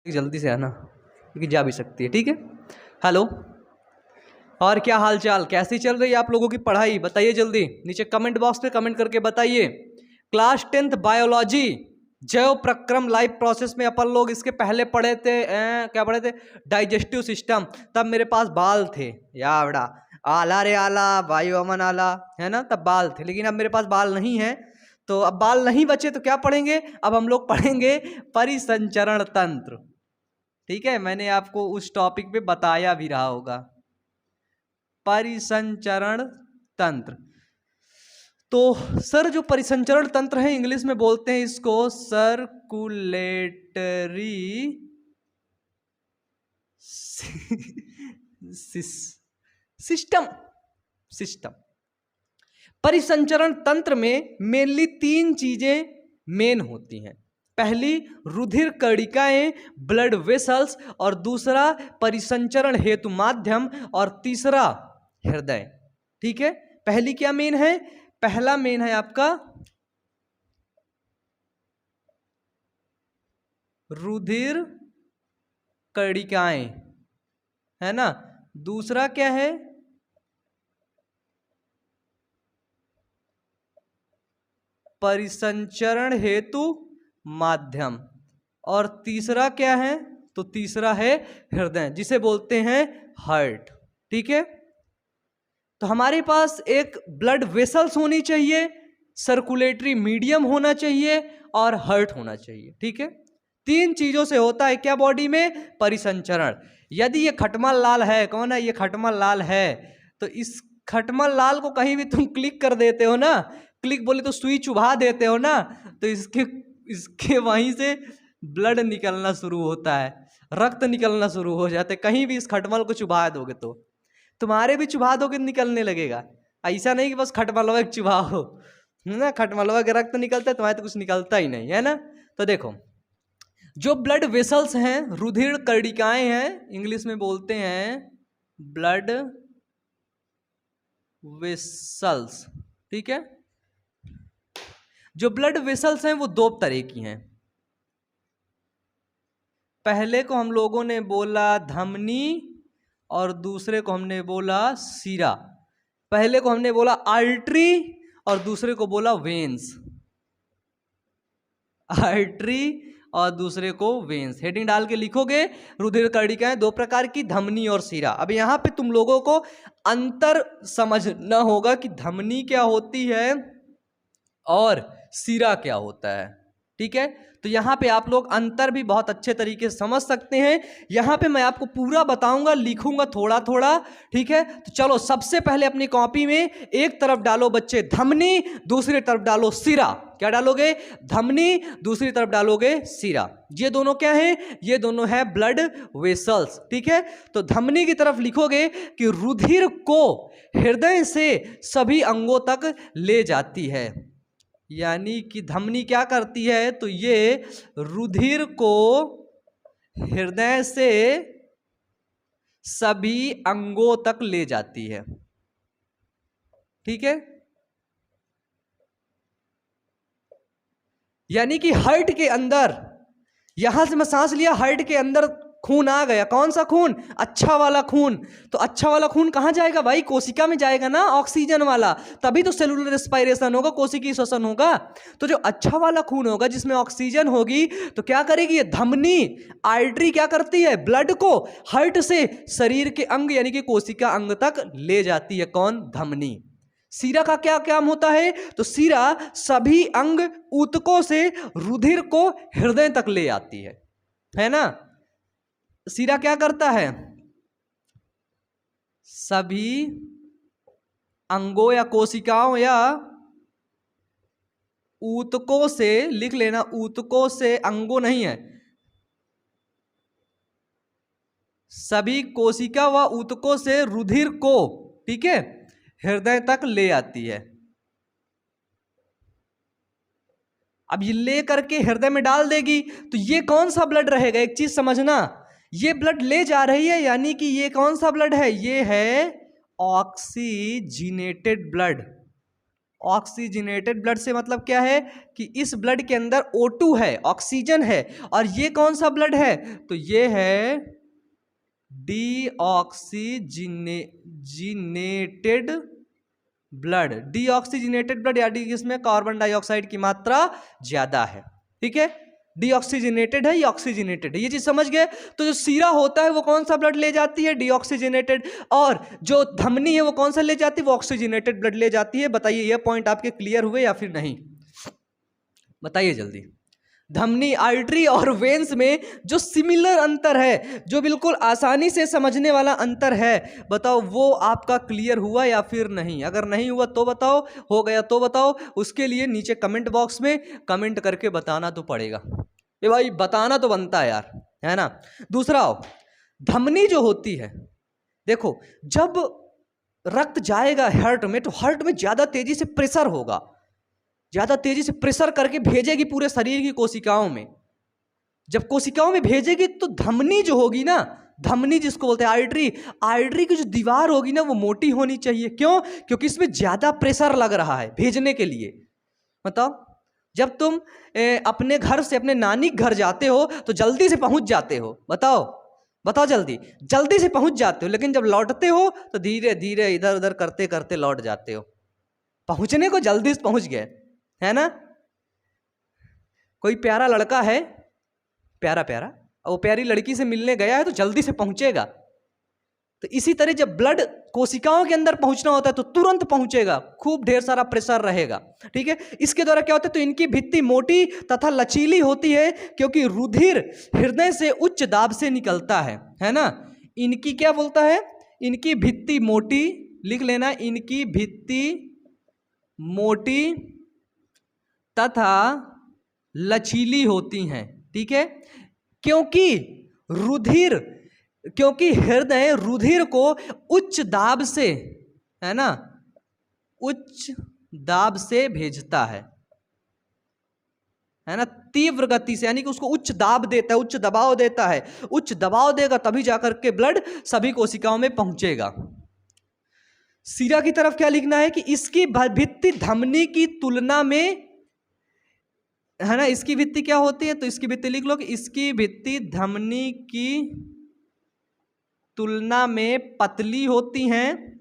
जल्दी से आना क्योंकि जा भी सकती है। ठीक है, हेलो, और क्या हाल चाल, कैसी चल रही है आप लोगों की पढ़ाई? बताइए जल्दी, नीचे कमेंट बॉक्स पे कमेंट करके बताइए। क्लास 10th बायोलॉजी, जैव प्रक्रम लाइफ प्रोसेस में अपन लोग इसके पहले पढ़े थे क्या पढ़े थे? Digestive system. तब मेरे पास बाल थे, या बड़ा आला रे आला, वायु अमन आला, है ना, तब बाल थे। लेकिन अब मेरे पास बाल नहीं है, तो अब बाल नहीं बचे तो क्या पढ़ेंगे? अब हम लोग पढ़ेंगे परिसंचरण तंत्र। ठीक है, मैंने आपको उस टॉपिक पे बताया भी रहा होगा, परिसंचरण तंत्र। तो सर, जो परिसंचरण तंत्र है इंग्लिश में बोलते हैं इसको सर्कुलेटरी सिस्टम। परिसंचरण तंत्र में मेनली 3 चीजें मेन होती हैं। पहली रुधिर कणिकाएं, ब्लड वेसल्स, और दूसरा परिसंचरण हेतु माध्यम, और तीसरा हृदय। ठीक है, पहली क्या मेन है? पहला मेन है आपका रुधिर कणिकाएं, है ना। दूसरा क्या है? परिसंचरण हेतु माध्यम। और तीसरा क्या है? तो तीसरा है हृदय, जिसे बोलते हैं हार्ट। ठीक है, तो हमारे पास एक ब्लड वेसल्स होनी चाहिए, सर्कुलेटरी मीडियम होना चाहिए, और हार्ट होना चाहिए। ठीक है, 3 चीजों से होता है क्या बॉडी में? परिसंचरण। यदि ये खटमल लाल है, कौन है ये? खटमल लाल है। तो इस खटमल लाल को कहीं भी तुम क्लिक कर देते हो ना, क्लिक बोले तो सुई चुभा देते हो ना, तो इसके वहीं से ब्लड निकलना शुरू होता है, रक्त निकलना शुरू हो जाते। कहीं भी इस खटमल को चुभा दोगे तो तुम्हारे भी चुभा दोगे निकलने लगेगा। ऐसा नहीं कि बस खटमलवा चुभाओ, है ना, खटमलवा के रक्त निकलता है, तुम्हारे तो कुछ निकलता ही नहीं, है ना। तो देखो, जो ब्लड वेसल्स हैं, रुधिर कणिकाएं हैं, इंग्लिश में बोलते हैं ब्लड वेसल्स। ठीक है, जो ब्लड वेसल्स हैं वो 2 तरह की हैं। पहले को हम लोगों ने बोला धमनी, और दूसरे को हमने बोला सीरा। पहले को हमने बोला आर्टरी, और दूसरे को बोला वेन्स। आर्टरी और दूसरे को वेन्स। हेडिंग डाल के लिखोगे, रुधिर कणिकाएं 2 प्रकार की, धमनी और सीरा। अब यहां पे तुम लोगों को अंतर समझना होगा कि धमनी क्या होती है और सीरा क्या होता है। ठीक है, तो यहां पे आप लोग अंतर भी बहुत अच्छे तरीके से समझ सकते हैं। यहां पे मैं आपको पूरा बताऊंगा, लिखूंगा थोड़ा थोड़ा। ठीक है, तो चलो सबसे पहले अपनी कॉपी में एक तरफ डालो बच्चे धमनी, दूसरी तरफ डालो सीरा। क्या डालोगे? धमनी, दूसरी तरफ डालोगे सीरा। ये दोनों क्या है? ये दोनों है ब्लड वेसल्स। ठीक है, तो धमनी की तरफ लिखोगे कि रुधिर को हृदय से सभी अंगों तक ले जाती है। यानी कि धमनी क्या करती है? तो ये रुधिर को हृदय से सभी अंगों तक ले जाती है। ठीक है, यानी कि हार्ट के अंदर, यहां से मैं सांस लिया, हार्ट के अंदर खून आ गया। कौन सा खून? अच्छा वाला खून। तो अच्छा वाला खून कहां जाएगा भाई? कोशिका में जाएगा ना, ऑक्सीजन वाला, तभी तो सेलुलर रेस्पिरेशन होगा, कोशिकीय श्वसन होगा। तो जो अच्छा वाला खून होगा जिसमें ऑक्सीजन होगी, तो क्या करेगी ये धमनी, आर्टरी क्या करती है? ब्लड को हार्ट से शरीर के अंग यानी कि कोशिका अंग तक ले जाती है। कौन? धमनी। सीरा का क्या काम होता है? तो सीरा सभी अंग ऊतकों से रुधिर को हृदय तक ले आती है ना। सीरा क्या करता है? सभी अंगों या कोशिकाओं या ऊतकों से, लिख लेना, ऊतकों से, अंगों नहीं है, सभी कोशिका व ऊतकों से रुधिर को, ठीक है, हृदय तक ले आती है। अब ये ले करके हृदय में डाल देगी, तो ये कौन सा ब्लड रहेगा? एक चीज समझना, ये ब्लड ले जा रही है, यानी कि ये कौन सा ब्लड है? ये है ऑक्सीजनेटेड ब्लड। ऑक्सीजनेटेड ब्लड से मतलब क्या है कि इस ब्लड के अंदर O2 है, ऑक्सीजन है, और ये कौन सा ब्लड है, तो ये है डीऑक्सीजिनेटेड ब्लड। डीऑक्सीजनेटेड ब्लड यानी कि इसमें कार्बन डाइऑक्साइड की मात्रा ज्यादा है। ठीक है, डीऑक्सीजनेटेड है, ये ऑक्सीजनेटेड है, ये चीज समझ गए। तो जो सीरा होता है वो कौन सा ब्लड ले जाती है, डीऑक्सीजनेटेड, और जो धमनी है वो कौन सा ले जाती है, वो ऑक्सीजनेटेड ब्लड ले जाती है। बताइए ये पॉइंट आपके क्लियर हुए या फिर नहीं, बताइए जल्दी। धमनी, आर्टरी और वेन्स में जो सिमिलर अंतर है, जो बिल्कुल आसानी से समझने वाला अंतर है, बताओ वो आपका क्लियर हुआ या फिर नहीं। अगर नहीं हुआ तो बताओ, हो गया तो बताओ। उसके लिए नीचे कमेंट बॉक्स में कमेंट करके बताना तो पड़ेगा। ये भाई बताना तो बनता है यार, है ना। दूसरा, धमनी जो होती है, देखो जब रक्त जाएगा हार्ट में तो हार्ट में ज्यादा तेजी से प्रेशर होगा, ज्यादा तेजी से प्रेशर करके भेजेगी पूरे शरीर की कोशिकाओं में। जब कोशिकाओं में भेजेगी तो धमनी जो होगी ना, धमनी जिसको बोलते हैं आर्टरी, आर्टरी की जो दीवार होगी ना वो मोटी होनी चाहिए। क्यों? क्योंकि इसमें ज्यादा प्रेशर लग रहा है भेजने के लिए। बताओ, जब तुम अपने घर से अपने नानी के घर जाते हो तो जल्दी से पहुंच जाते हो, बताओ बताओ, जल्दी जल्दी से पहुंच जाते हो, लेकिन जब लौटते हो तो धीरे धीरे इधर उधर करते करते लौट जाते हो। पहुंचने को जल्दी से पहुंच गए, है ना। कोई प्यारा लड़का है, प्यारा प्यारा, और वो प्यारी लड़की से मिलने गया है तो जल्दी से पहुंचेगा। तो इसी तरह जब ब्लड कोशिकाओं के अंदर पहुंचना होता है तो तुरंत पहुंचेगा, खूब ढेर सारा प्रेशर रहेगा। ठीक है, इसके द्वारा क्या होता है, तो इनकी भित्ति मोटी तथा लचीली होती है, क्योंकि रुधिर हृदय से उच्च दाब से निकलता है ना। इनकी क्या बोलता है, इनकी भित्ति मोटी, लिख लेना, इनकी भित्ति मोटी तथा लचीली होती हैं। ठीक है, क्योंकि हृदय रुधिर को उच्च दाब से, है ना, उच्च दाब से भेजता है ना, तीव्र गति से, यानी कि उसको उच्च दाब देता है, उच्च दबाव देता है। उच्च दबाव देगा तभी जाकर के ब्लड सभी कोशिकाओं में पहुंचेगा। सीरा की तरफ क्या लिखना है कि इसकी भित्ति धमनी की तुलना में, है ना, इसकी भित्ति क्या होती है, तो इसकी भित्ति लिख लो कि इसकी भित्ति धमनी की तुलना में पतली होती हैं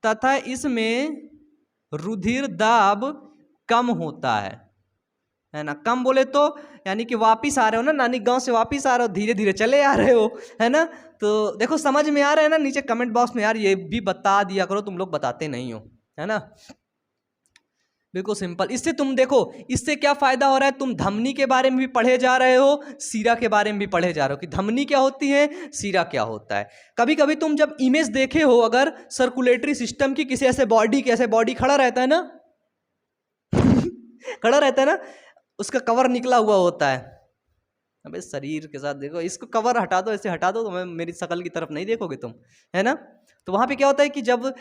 तथा इसमें रुधिर दाब कम होता है ना। कम बोले तो यानी कि वापिस आ रहे हो ना, नानी गांव से वापिस आ रहे हो, धीरे धीरे चले आ रहे हो, है ना। तो देखो समझ में आ रहा है ना, नीचे कमेंट बॉक्स में यार ये भी बता दिया करो, तुम लोग बताते नहीं हो, है ना। बिल्कुल सिंपल। इससे तुम देखो, इससे क्या फायदा हो रहा है, तुम धमनी के बारे में भी पढ़े जा रहे हो, सीरा के बारे में भी पढ़े जा रहे हो कि धमनी क्या होती है, सीरा क्या होता है। कभी कभी तुम जब इमेज देखे हो अगर सर्कुलेटरी सिस्टम की, किसी ऐसे बॉडी के, ऐसे बॉडी खड़ा रहता है ना खड़ा रहता है ना, उसका कवर निकला हुआ होता है। अबे शरीर के साथ देखो, इसको कवर हटा दो, ऐसे हटा दो तो मैं मेरी शक्ल की तरफ नहीं देखोगे तुम, है ना। तो वहां पे क्या होता है कि जब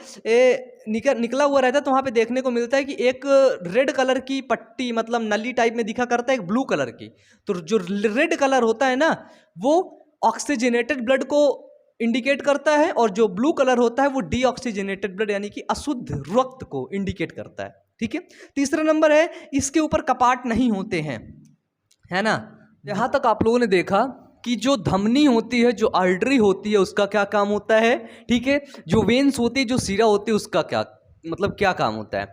निकला हुआ रहता है तो वहां पे देखने को मिलता है कि एक रेड कलर की पट्टी, मतलब नली टाइप में दिखा करता है, एक ब्लू कलर की। तो जो रेड कलर होता है ना वो ऑक्सीजनेटेड ब्लड को इंडिकेट करता है, और जो ब्लू कलर होता है वो डीऑक्सीजनेटेड ब्लड यानी कि अशुद्ध रक्त को इंडिकेट करता है। ठीक है, तीसरा नंबर है इसके ऊपर कपाट नहीं होते हैं, है ना। यहां तक आप लोगों ने देखा कि जो धमनी होती है, जो आर्टरी होती है, उसका क्या काम होता है। ठीक है, जो वेन्स होती है, जो सीरा होती है, उसका क्या मतलब क्या काम होता है।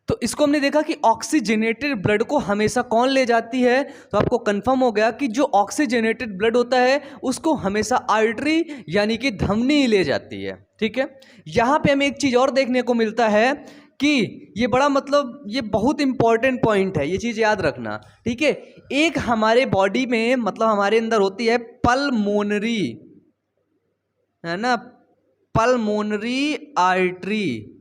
तो इसको हमने देखा कि ऑक्सीजनेटेड ब्लड को हमेशा कौन ले जाती है, तो आपको कंफर्म हो गया कि जो ऑक्सीजनेटेड ब्लड होता है उसको हमेशा आर्टरी यानी कि धमनी ले जाती है। ठीक है, यहां पे हमें एक चीज और देखने को मिलता है कि ये बड़ा, मतलब ये बहुत इंपॉर्टेंट पॉइंट है, ये चीज याद रखना। ठीक है, एक हमारे बॉडी में, मतलब हमारे अंदर होती है पल्मोनरी, है ना, पल्मोनरी आर्टरी।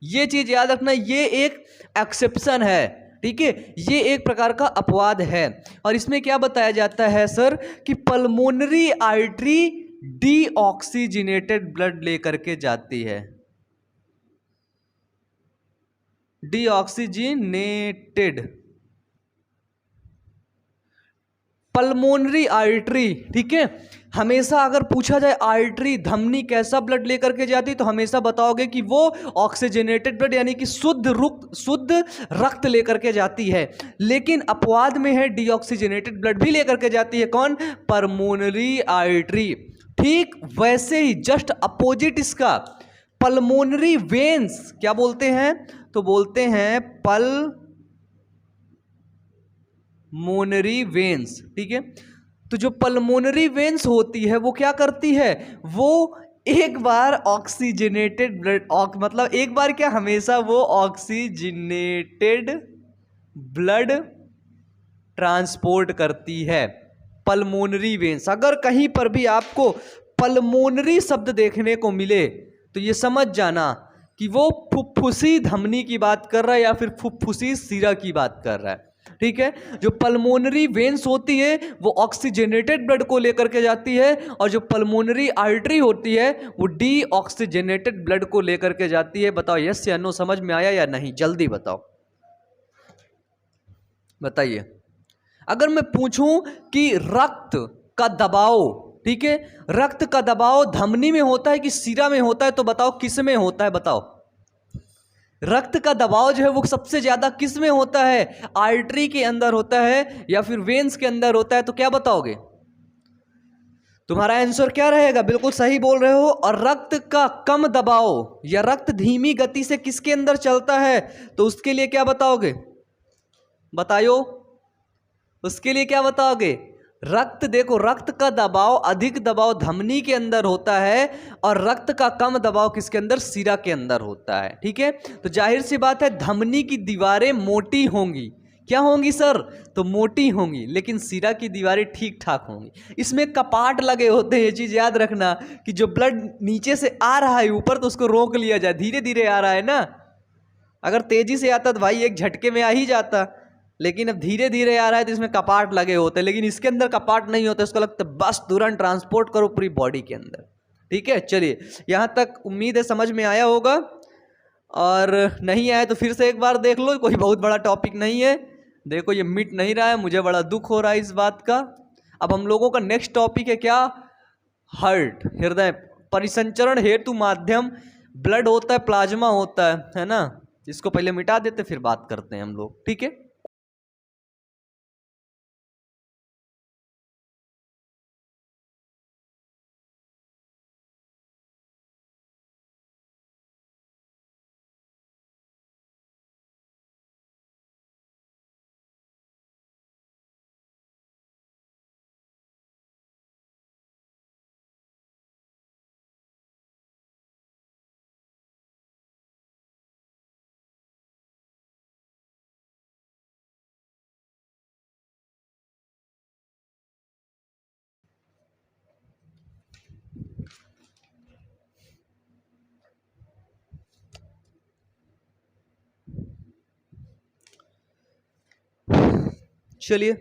ये चीज याद रखना, ये एक एक्सेप्शन है। ठीक है, ये एक प्रकार का अपवाद है। और इसमें क्या बताया जाता है सर कि पल्मोनरी आर्टरी डीऑक्सीजनेटेड ब्लड लेकर के जाती है, डीऑक्सीजनेटेड। पल्मोनरी आर्टरी, ठीक है। हमेशा अगर पूछा जाए आर्टरी धमनी कैसा ब्लड लेकर के जाती है, तो हमेशा बताओगे कि वो ऑक्सीजनेटेड ब्लड यानी कि शुद्ध रक्त लेकर के जाती है। लेकिन अपवाद में है डीऑक्सीजनेटेड ब्लड भी लेकर के जाती है। कौन? Pulmonary artery. ठीक वैसे ही जस्ट अपोजिट इसका पल्मोनरी वेन्स क्या बोलते हैं? तो बोलते हैं पल्मोनरी वेन्स, ठीक है। तो जो पल्मोनरी वेन्स होती है वो क्या करती है? वो एक बार ऑक्सीजनेटेड ब्लड मतलब एक बार क्या, हमेशा वो ऑक्सीजनेटेड ब्लड ट्रांसपोर्ट करती है। Pulmonary veins. अगर कहीं पर भी आपको पल्मोनरी शब्द देखने को मिले तो ये समझ जाना कि वो फुफ्फुसी धमनी की बात कर रहा है या फिर फुफ्फुसी सिरा की बात कर रहा है, ठीक है। जो पल्मोनरी वेन्स होती है वो ऑक्सीजनेटेड ब्लड को लेकर के जाती है, और जो पल्मोनरी आर्टरी होती है वो डीऑक्सीजनेटेड ब्लड को लेकर के जाती है। बताओ यस या नो, समझ में आया या नहीं? जल्दी बताओ, बताइए। अगर मैं पूछूं कि रक्त का दबाव, ठीक है, रक्त का दबाव धमनी में होता है कि सिरा में होता है, तो बताओ किस में होता है? बताओ रक्त का दबाव जो है वो सबसे ज्यादा किस में होता है? आर्टरी के अंदर होता है या फिर वेन्स के अंदर होता है? तो क्या बताओगे? तुम्हारा आंसर क्या रहेगा? बिल्कुल सही बोल रहे हो। और रक्त का कम दबाव या रक्त धीमी गति से किसके अंदर चलता है? तो उसके लिए क्या बताओगे? बताओ उसके लिए क्या बताओगे? रक्त, देखो रक्त का दबाव, अधिक दबाव धमनी के अंदर होता है और रक्त का कम दबाव किसके अंदर? सिरा के अंदर होता है, ठीक है। तो जाहिर सी बात है धमनी की दीवारें मोटी होंगी। क्या होंगी सर? तो मोटी होंगी, लेकिन सिरा की दीवारें ठीक ठाक होंगी। इसमें कपाट लगे होते हैं। ये चीज याद रखना कि जो ब्लड नीचे से आ रहा है ऊपर, तो उसको रोक लिया जाए। धीरे धीरे आ रहा है ना, अगर तेजी से आता तो भाई एक झटके में आ ही जाता, लेकिन अब धीरे धीरे आ रहा है तो इसमें कपाट लगे होते हैं। लेकिन इसके अंदर कपाट नहीं होते, उसको लगता है बस तुरंत ट्रांसपोर्ट करो पूरी बॉडी के अंदर, ठीक है। चलिए यहाँ तक उम्मीद है समझ में आया होगा, और नहीं आया तो फिर से एक बार देख लो, कोई बहुत बड़ा टॉपिक नहीं है। देखो ये मिट नहीं रहा है, मुझे बड़ा दुख हो रहा है इस बात का। अब हम लोगों का नेक्स्ट टॉपिक है क्या? हार्ट, हृदय। परिसंचरण हेतु माध्यम ब्लड होता है, प्लाज्मा होता है ना। इसको पहले मिटा देते फिर बात करते हैं हम लोग, ठीक है। चलिए,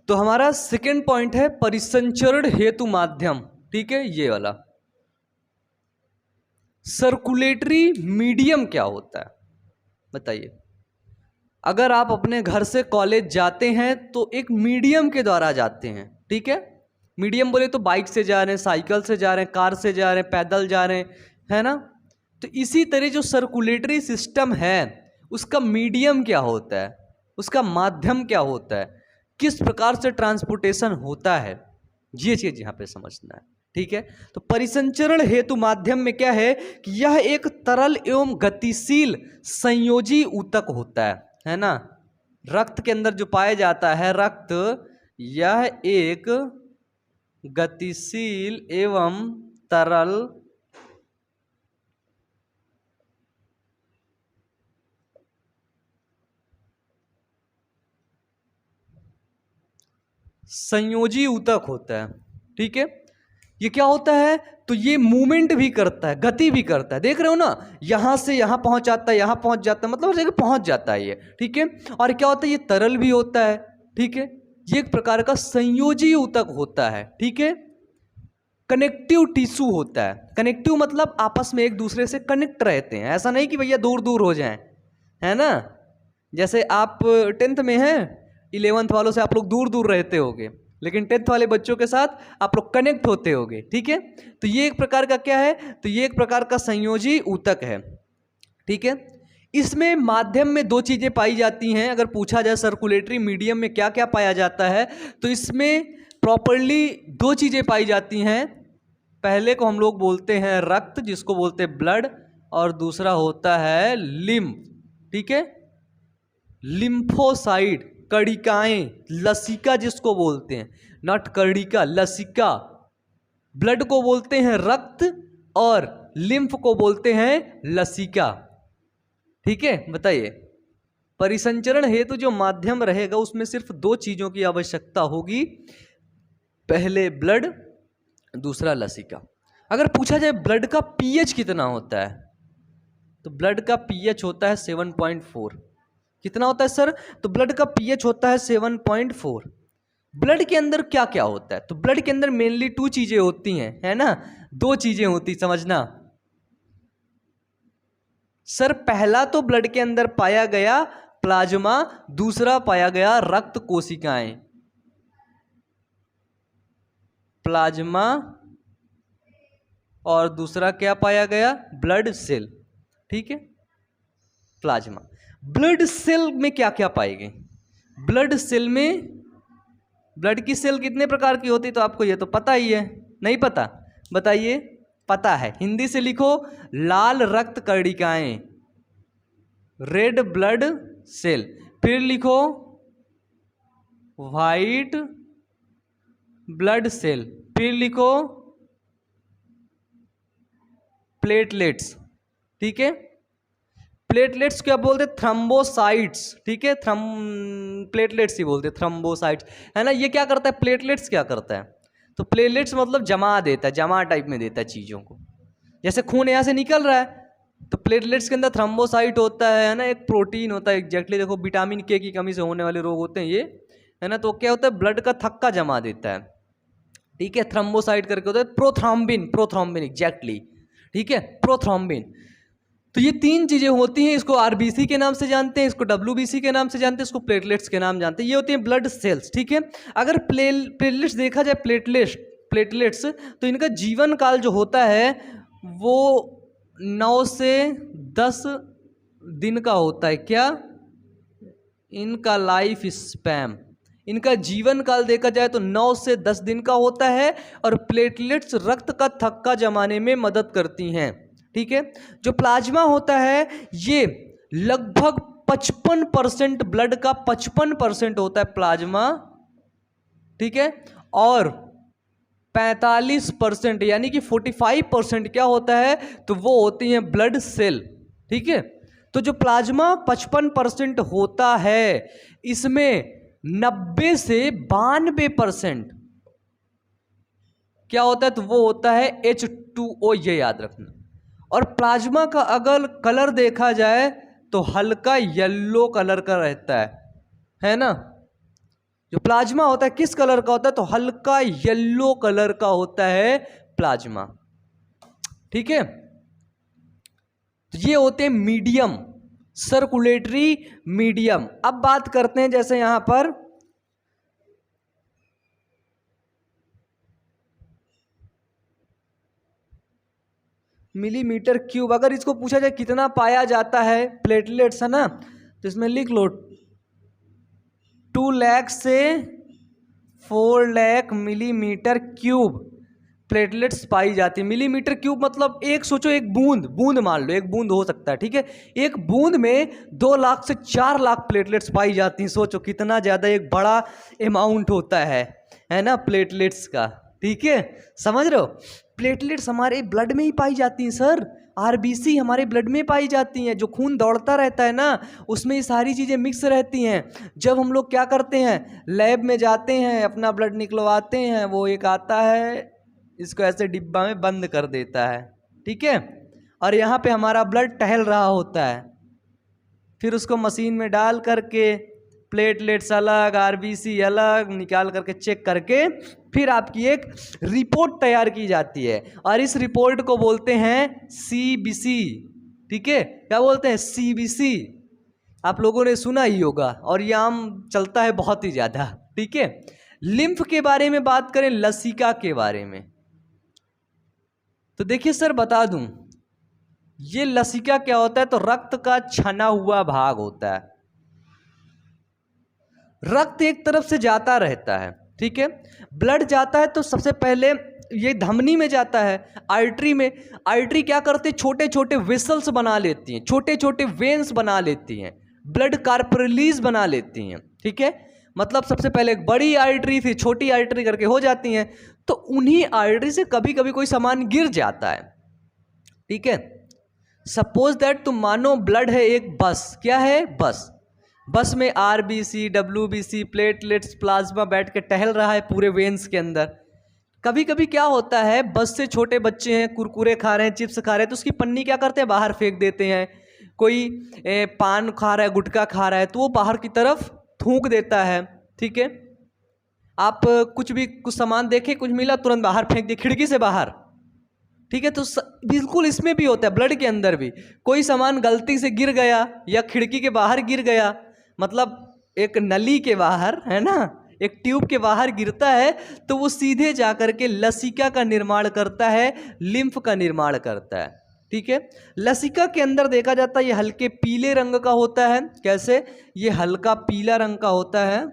तो हमारा सेकेंड पॉइंट है परिसंचरण हेतु माध्यम, ठीक है, ये वाला। सर्कुलेटरी मीडियम क्या होता है बताइए? अगर आप अपने घर से कॉलेज जाते हैं तो एक मीडियम के द्वारा जाते हैं, ठीक है। मीडियम बोले तो बाइक से जा रहे हैं, साइकिल से जा रहे हैं, कार से जा रहे हैं, पैदल जा रहे हैं, है ना। तो इसी तरह जो सर्कुलेटरी सिस्टम है उसका मीडियम क्या होता है, उसका माध्यम क्या होता है, किस प्रकार से ट्रांसपोर्टेशन होता है, ये चीज यहाँ पे समझना है, ठीक है। तो परिसंचरण हेतु माध्यम में क्या है कि यह एक तरल एवं गतिशील संयोजी ऊतक होता है ना। रक्त के अंदर जो पाया जाता है रक्त, यह एक गतिशील एवं तरल संयोजी ऊतक होता है, ठीक है। ये क्या होता है? तो ये मूवमेंट भी करता है, गति भी करता है। देख रहे हो ना, यहां से यहां पहुंच जाता है, यहां पहुंच जाता है, मतलब उस जगह पहुंच जाता है ये, ठीक है। और क्या होता है? ये तरल भी होता है, ठीक है। ये एक प्रकार का संयोजी ऊतक होता है, ठीक है। कनेक्टिव टिश्यू होता है। कनेक्टिव मतलब आपस में एक दूसरे से कनेक्ट रहते हैं, ऐसा नहीं कि भैया दूर दूर हो जाएं, है ना। जैसे आप 10th में हैं, 11th वालों से आप लोग दूर दूर रहते होगे, लेकिन 10th वाले बच्चों के साथ आप लोग कनेक्ट होते होगे, ठीक है। तो ये एक प्रकार का क्या है, तो ये एक प्रकार का संयोजी ऊतक है, ठीक है। इसमें माध्यम में दो चीजें पाई जाती हैं। अगर पूछा जाए सर्कुलेटरी मीडियम में क्या क्या पाया जाता है, तो इसमें प्रॉपरली दो चीजें पाई जाती हैं। पहले को हम लोग बोलते हैं रक्त, जिसको बोलते हैं ब्लड, और दूसरा होता है लिम्फ, ठीक है। लिम्फोसाइट, कणिकाएं, लसिका जिसको बोलते हैं, नॉट कर्णिका, लसिका। ब्लड को बोलते हैं रक्त और लिम्फ को बोलते हैं लसिका, ठीक है। बताइए, परिसंचरण हेतु जो माध्यम रहेगा उसमें सिर्फ दो चीजों की आवश्यकता होगी, पहले ब्लड, दूसरा लसिका। अगर पूछा जाए ब्लड का पीएच कितना होता है, तो ब्लड का पीएच होता है 7.4। कितना होता है सर, तो ब्लड का पीएच होता है 7.4। ब्लड के अंदर क्या क्या होता है, तो ब्लड के अंदर मेनली टू चीजें होती हैं, है ना, दो चीजें होती, समझना सर। पहला तो ब्लड के अंदर पाया गया प्लाज्मा, दूसरा पाया गया रक्त कोशिकाएं। प्लाज्मा और दूसरा क्या पाया गया, ब्लड सेल, ठीक है। प्लाज्मा, ब्लड सेल में क्या क्या पाई गई, ब्लड सेल में, ब्लड की सेल कितने प्रकार की होती, तो आपको ये तो पता ही है, नहीं पता, बताइए, पता है, हिंदी से लिखो, लाल रक्त कणिकाएं, रेड ब्लड सेल। फिर लिखो व्हाइट ब्लड सेल। फिर लिखो प्लेटलेट्स, ठीक है। प्लेटलेट्स क्या बोलते हैं, थ्रम्बोसाइट्स, ठीक है। प्लेटलेट्स ही बोलते हैं, थ्रम्बोसाइट्स, है ना। ये क्या करता है, प्लेटलेट्स क्या करता है, तो प्लेटलेट्स मतलब जमा देता है, जमा टाइप में देता है चीज़ों को। जैसे खून यहाँ से निकल रहा है, तो प्लेटलेट्स के अंदर थ्रम्बोसाइट होता है ना, एक प्रोटीन होता है एग्जैक्टली। देखो विटामिन के की कमी से होने वाले रोग होते हैं ये, है ना। तो क्या होता है, ब्लड का थक्का जमा देता है, ठीक है। थ्रम्बोसाइट करके होता है प्रोथ्रॉम्बिन, प्रोथ्रॉम्बिन एग्जैक्टली, ठीक है, प्रोथ्रॉम्बिन। तो ये तीन चीजें होती हैं, इसको आरबीसी के नाम से जानते हैं, इसको डब्ल्यूबीसी के नाम से जानते हैं, इसको प्लेटलेट्स के नाम जानते हैं। ये होती हैं ब्लड सेल्स, ठीक है। अगर प्लेटलेट्स देखा जाए, प्लेटलेट्स तो इनका जीवन काल जो होता है वो 9 से 10 दिन का होता है। क्या इनका लाइफ स्पैम, इनका जीवन काल देखा जाए तो 9 से 10 दिन का होता है। और प्लेटलेट्स रक्त का थक्का जमाने में मदद करती हैं, ठीक है। जो प्लाज्मा होता है ये लगभग 55% ब्लड का 55% होता है प्लाज्मा, ठीक है। और 45% यानी कि 45% क्या होता है, तो वो होती हैं ब्लड सेल, ठीक है। तो जो प्लाज्मा 55% होता है, इसमें 90 से 92% क्या होता है, तो वो होता है H2O, ये याद रखना। और प्लाज्मा का अगर कलर देखा जाए तो हल्का येलो कलर का रहता है ना। जो प्लाज्मा होता है किस कलर का होता है, तो हल्का येलो कलर का होता है प्लाज्मा, ठीक है। तो ये होते हैं मीडियम, सर्कुलेटरी मीडियम। अब बात करते हैं, जैसे यहां पर मिलीमीटर क्यूब, अगर इसको पूछा जाए कितना पाया जाता है प्लेटलेट्स, है ना, तो इसमें लिख लो 2 लाख से 4 लाख मिलीमीटर क्यूब प्लेटलेट्स पाई जाती है। मिलीमीटर क्यूब मतलब एक, सोचो एक बूंद मान लो, एक बूंद हो सकता है, ठीक है। एक बूंद में 2 लाख से 4 लाख प्लेटलेट्स पाई जाती हैं। सोचो कितना ज़्यादा एक बड़ा अमाउंट होता है ना प्लेटलेट्स का, ठीक है। समझ रहे हो, प्लेटलेट्स हमारे ब्लड में ही पाई जाती हैं सर, आरबीसी हमारे ब्लड में पाई जाती हैं। जो खून दौड़ता रहता है ना, उसमें ये सारी चीज़ें मिक्स रहती हैं। जब हम लोग क्या करते हैं, लैब में जाते हैं, अपना ब्लड निकलवाते हैं, वो एक आता है, इसको ऐसे डिब्बा में बंद कर देता है, ठीक है। और यहाँ पे हमारा ब्लड टहल रहा होता है, फिर उसको मशीन में डाल करके प्लेटलेट्स अलग, आरबीसी अलग निकाल करके चेक करके फिर आपकी एक रिपोर्ट तैयार की जाती है। और इस रिपोर्ट को बोलते हैं सीबीसी, ठीक है। क्या बोलते हैं, सीबीसी। आप लोगों ने सुना ही होगा और ये आम चलता है बहुत ही ज़्यादा। ठीक है, लिम्फ के बारे में बात करें, लसिका के बारे में, तो देखिए सर बता दूं, ये लसिका क्या होता है, तो रक्त का छना हुआ भाग होता है। रक्त एक तरफ से जाता रहता है, ठीक है, ब्लड जाता है तो सबसे पहले ये धमनी में जाता है, आर्टरी में। आर्टरी क्या करते हैं, छोटे छोटे वेसल्स बना लेती हैं, छोटे छोटे वेन्स बना लेती हैं, ब्लड कार्परिलीज बना लेती हैं। ठीक है, मतलब सबसे पहले एक बड़ी आर्टरी फिर छोटी आर्टरी करके हो जाती हैं। तो उन्हीं आर्टरी से कभी कभी कोई सामान गिर जाता है। ठीक है, सपोज दैट तुम मानो ब्लड है एक बस, क्या है, बस में आरबीसी, डब्ल्यूबीसी, प्लेटलेट्स, प्लाज्मा बैठ के टहल रहा है पूरे वेन्स के अंदर। कभी कभी क्या होता है, बस से छोटे बच्चे हैं, कुरकुरे खा रहे हैं, चिप्स खा रहे हैं, तो उसकी पन्नी क्या करते हैं, बाहर फेंक देते हैं। कोई पान खा रहा है, गुटखा खा रहा है, तो वो बाहर की तरफ थूक देता है। ठीक है, आप कुछ सामान देखे, कुछ मिला, तुरंत बाहर फेंक दिए, खिड़की से बाहर। ठीक है, तो बिल्कुल इसमें भी होता है, ब्लड के अंदर भी कोई सामान गलती से गिर गया या खिड़की के बाहर गिर गया, मतलब एक नली के बाहर है ना, एक ट्यूब के बाहर गिरता है, तो वो सीधे जाकर के लसिका का निर्माण करता है, लिम्फ का निर्माण करता है। ठीक है, लसिका के अंदर देखा जाता है ये हल्के पीले रंग का होता है। कैसे, ये हल्का पीला रंग का होता है,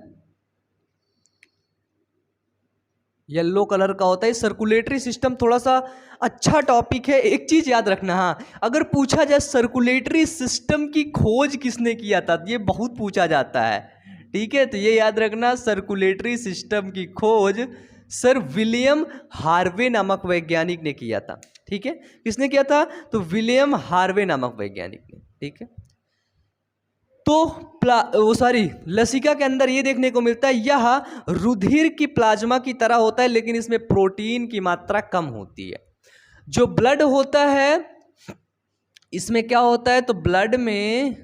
येलो कलर का होता है। सर्कुलेटरी सिस्टम थोड़ा सा अच्छा टॉपिक है, एक चीज याद रखना, हाँ, अगर पूछा जाए सर्कुलेटरी सिस्टम की खोज किसने किया था, ये बहुत पूछा जाता है। ठीक है, तो ये याद रखना, सर्कुलेटरी सिस्टम की खोज सर विलियम हार्वे नामक वैज्ञानिक ने किया था। ठीक है, किसने किया था, तो विलियम हार्वे नामक वैज्ञानिक ने। ठीक है, तो लसिका के अंदर ये देखने को मिलता है, यह रुधिर की प्लाज्मा की तरह होता है, लेकिन इसमें प्रोटीन की मात्रा कम होती है। जो ब्लड होता है इसमें क्या होता है, तो ब्लड में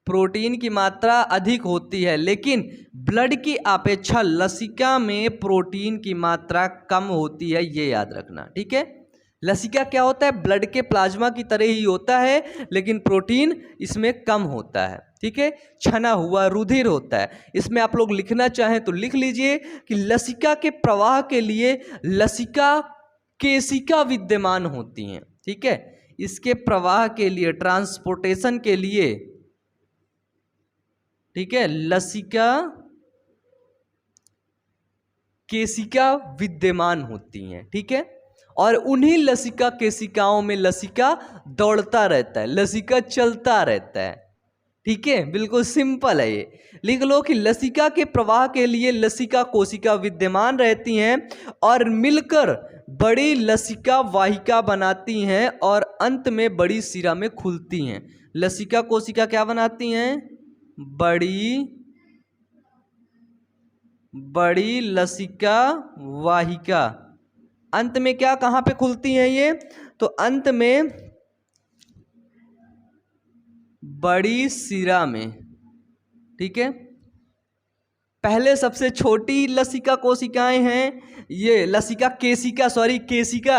प्रोटीन की मात्रा अधिक होती है, लेकिन ब्लड की अपेक्षा लसिका में प्रोटीन की मात्रा कम होती है, ये याद रखना। ठीक है, लसिका क्या होता है, ब्लड के प्लाज्मा की तरह ही होता है, लेकिन प्रोटीन इसमें कम होता है। ठीक है, छना हुआ रुधिर होता है। इसमें आप लोग लिखना चाहें तो लिख लीजिए कि लसिका के प्रवाह के लिए लसिका केशिका विद्यमान होती हैं। ठीक है, इसके प्रवाह के लिए, ट्रांसपोर्टेशन के लिए, ठीक है, लसिका केशिका विद्यमान होती हैं। ठीक है, और उन्हीं लसिका केशिकाओं में लसिका दौड़ता रहता है, लसिका चलता रहता है। ठीक है, बिल्कुल सिंपल है ये, लिख लो कि लसिका के प्रवाह के लिए लसिका कोशिका विद्यमान रहती हैं और मिलकर बड़ी लसिका वाहिका बनाती हैं और अंत में बड़ी शिरा में खुलती हैं। लसिका कोशिका क्या बनाती हैं, बड़ी लसिका वाहिका, अंत में क्या, कहाँ पे खुलती हैं ये, तो अंत में बड़ी शिरा में। ठीक है, पहले सबसे छोटी लसिका कोशिकाएं हैं ये लसिका केशिका,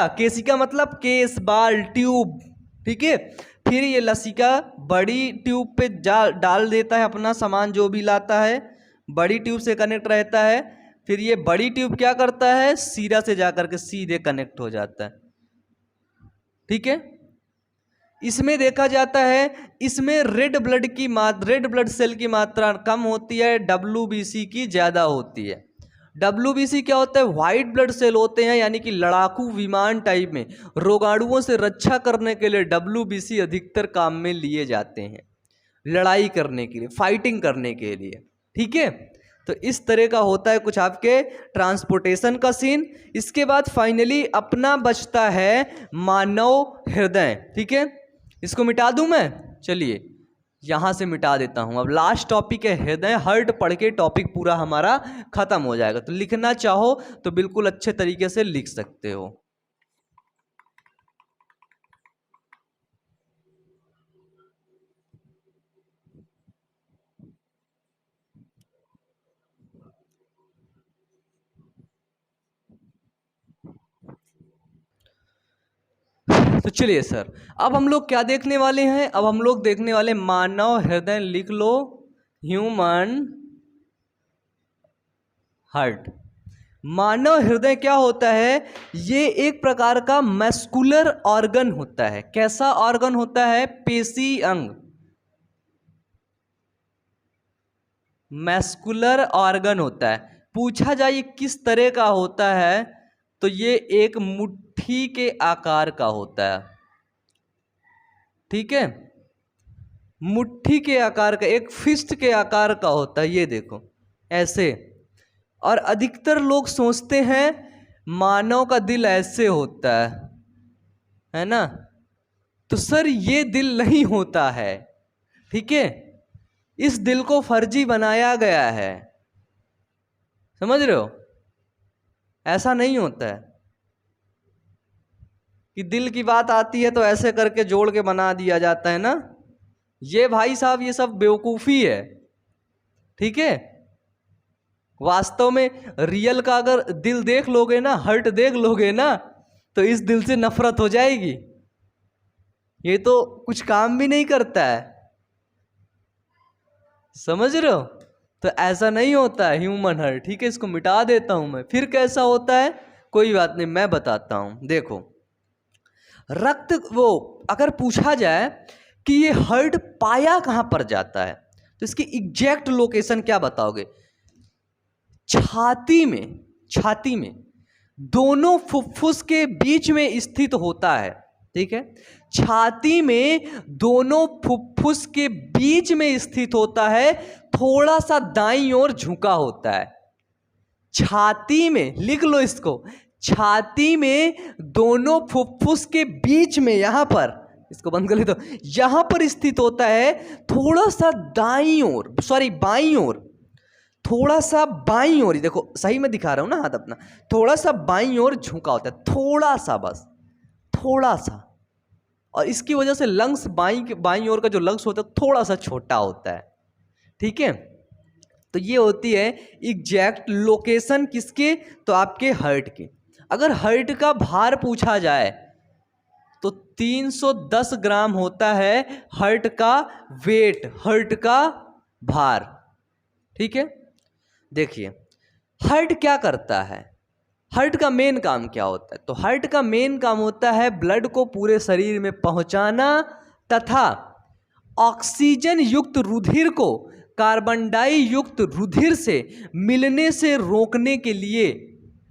केशिका मतलब केस, बाल, ट्यूब। ठीक है, फिर ये लसिका बड़ी ट्यूब पे डाल देता है अपना सामान जो भी लाता है, बड़ी ट्यूब से कनेक्ट रहता है। फिर ये बड़ी ट्यूब क्या करता है, शिरा से जाकर के सीधे कनेक्ट हो जाता है। ठीक है, इसमें देखा जाता है, इसमें रेड ब्लड सेल की मात्रा कम होती है, डब्ल्यूबीसी की ज़्यादा होती है। डब्ल्यूबीसी क्या होता है, व्हाइट ब्लड सेल होते हैं, यानी कि लड़ाकू विमान टाइप में रोगाणुओं से रक्षा करने के लिए डब्ल्यूबीसी अधिकतर काम में लिए जाते हैं, लड़ाई करने के लिए, फाइटिंग करने के लिए। ठीक है, तो इस तरह का होता है कुछ आपके ट्रांसपोर्टेशन का सीन। इसके बाद फाइनली अपना बचता है मानव हृदय। ठीक है, इसको मिटा दूं मैं, चलिए यहां से मिटा देता हूं। अब लास्ट टॉपिक है हृदय, हार्ट पढ़ के टॉपिक पूरा हमारा खत्म हो जाएगा। तो लिखना चाहो तो बिल्कुल अच्छे तरीके से लिख सकते हो। तो चलिए सर, अब हम लोग क्या देखने वाले हैं? अब हम लोग देखने वाले मानव हृदय, लिख लो ह्यूमन हार्ट। मानव हृदय क्या होता है? ये एक प्रकार का मस्कुलर ऑर्गन होता है। कैसा ऑर्गन होता है? पेशी अंग, मस्कुलर ऑर्गन होता है। पूछा जाए ये किस तरह का होता है, तो ये एक मुट्ठी के आकार का होता है। ठीक है, मुट्ठी के आकार का, एक फिस्ट के आकार का होता है। ये देखो ऐसे। और अधिकतर लोग सोचते हैं मानव का दिल ऐसे होता है ना? तो सर ये दिल नहीं होता है, ठीक है? इस दिल को फर्जी बनाया गया है, समझ रहे हो? ऐसा नहीं होता है कि दिल की बात आती है तो ऐसे करके जोड़ के बना दिया जाता है ना। ये भाई साहब ये सब बेवकूफ़ी है, ठीक है? वास्तव में रियल का अगर दिल देख लोगे ना, हार्ट देख लोगे ना, तो इस दिल से नफरत हो जाएगी। ये तो कुछ काम भी नहीं करता है, समझ रहे हो? तो ऐसा नहीं होता है ह्यूमन हार्ट, ठीक है? इसको मिटा देता हूं मैं। फिर कैसा होता है? कोई बात नहीं, मैं बताता हूं। देखो, रक्त, वो अगर पूछा जाए कि ये हार्ट पाया कहां पर जाता है, तो इसकी एग्जैक्ट लोकेशन क्या बताओगे? छाती में, छाती में दोनों फुफ्फुस के बीच में स्थित होता है, ठीक है? छाती में दोनों फुफ्फुस के बीच में स्थित होता है, थोड़ा सा दाईं ओर झुका होता है। छाती में, लिख लो इसको, छाती में दोनों फुफ्फुस के बीच में, यहां पर, इसको बंद कर ले, तो यहां पर स्थित होता है, थोड़ा सा दाईं ओर, सॉरी बाईं ओर, थोड़ा सा बाईं ओर, देखो सही में दिखा रहा हूं ना हाथ अपना, थोड़ा सा बाईं ओर झुका होता है, थोड़ा सा, बस थोड़ा सा। और इसकी वजह से लंग्स, बाईं ओर का जो लंग्स होता है थोड़ा सा छोटा होता है, ठीक है? तो ये होती है एग्जैक्ट लोकेशन किसके? तो आपके हार्ट के। अगर हार्ट का भार पूछा जाए तो 310 ग्राम होता है हार्ट का वेट, हार्ट का भार, ठीक है? देखिए, हार्ट क्या करता है? हार्ट का मेन काम क्या होता है? तो हार्ट का मेन काम होता है ब्लड को पूरे शरीर में पहुंचाना तथा ऑक्सीजन युक्त रुधिर को कार्बन डाई युक्त रुधिर से मिलने से रोकने के लिए,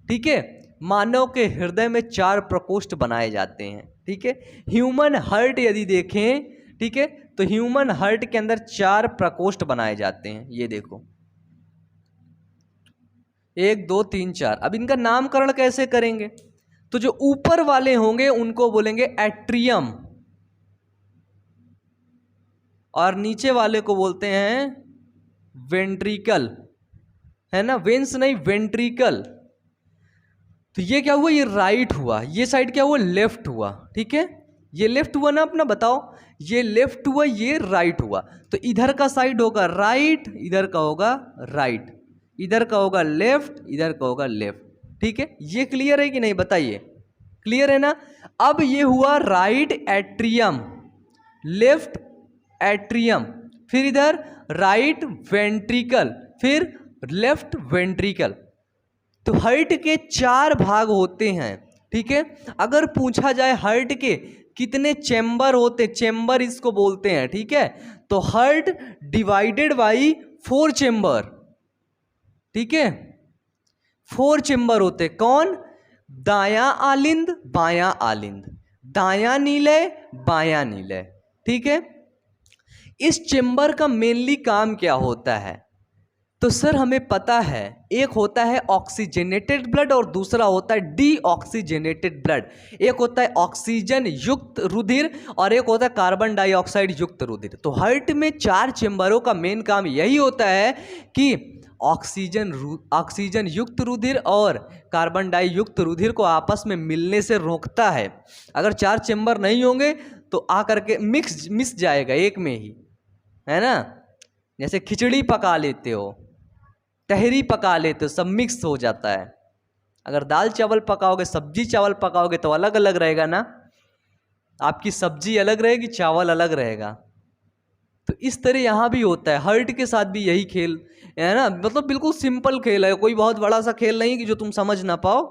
ठीक है? मानव के हृदय में 4 प्रकोष्ठ बनाए जाते हैं, ठीक है? ह्यूमन हार्ट यदि देखें, ठीक है, तो ह्यूमन हार्ट के अंदर 4 प्रकोष्ठ बनाए जाते हैं। ये देखो, 1 2 3 4। अब इनका नामकरण कैसे करेंगे? तो जो ऊपर वाले होंगे उनको बोलेंगे एट्रियम, और नीचे वाले को बोलते हैं वेंट्रिकल, है ना? वेंस नहीं, वेंट्रिकल। तो ये क्या हुआ? ये राइट हुआ, ये साइड क्या हुआ? लेफ्ट हुआ, ठीक है? ये लेफ्ट हुआ ना अपना, बताओ, ये लेफ्ट हुआ, ये राइट हुआ। तो इधर का साइड होगा राइट, इधर का होगा राइट, इधर का होगा लेफ्ट, इधर का होगा लेफ्ट, ठीक है? ये क्लियर है कि नहीं, बताइए? क्लियर है ना? अब ये हुआ राइट एट्रियम, लेफ्ट एट्रियम, फिर इधर राइट वेंट्रिकल, फिर लेफ्ट वेंट्रिकल। तो हार्ट के 4 भाग होते हैं, ठीक है? अगर पूछा जाए हार्ट के कितने चेंबर होते, चेंबर इसको बोलते हैं, ठीक है? तो हार्ट डिवाइडेड बाई 4 चेंबर, ठीक है? 4 चेंबर होते। कौन? दायां आलिंद, बायां आलिंद, दायां नीलय, बायां नीलय, ठीक है? इस चेंबर का मेनली काम क्या होता है? तो सर हमें पता है, एक होता है ऑक्सीजनेटेड ब्लड और दूसरा होता है डीऑक्सीजनेटेड ब्लड। एक होता है ऑक्सीजन युक्त रुधिर और एक होता है कार्बन डाइऑक्साइड युक्त रुधिर। तो हार्ट में 4 चेंबरों का मेन काम यही होता है कि ऑक्सीजन युक्त रुधिर और कार्बन डाई युक्त रुधिर को आपस में मिलने से रोकता है। अगर 4 चेंबर नहीं होंगे तो आकर के मिस जाएगा एक में ही, है ना? जैसे खिचड़ी पका लेते हो, तहरी पका लेते हो, सब मिक्स हो जाता है। अगर दाल चावल पकाओगे, सब्जी चावल पकाओगे तो अलग अलग रहेगा ना, आपकी सब्जी अलग रहेगी, चावल अलग रहेगा। तो इस तरह यहाँ भी होता है, हार्ट के साथ भी यही खेल है ना। मतलब बिल्कुल सिंपल खेल है, कोई बहुत बड़ा सा खेल नहीं कि जो तुम समझ ना पाओ,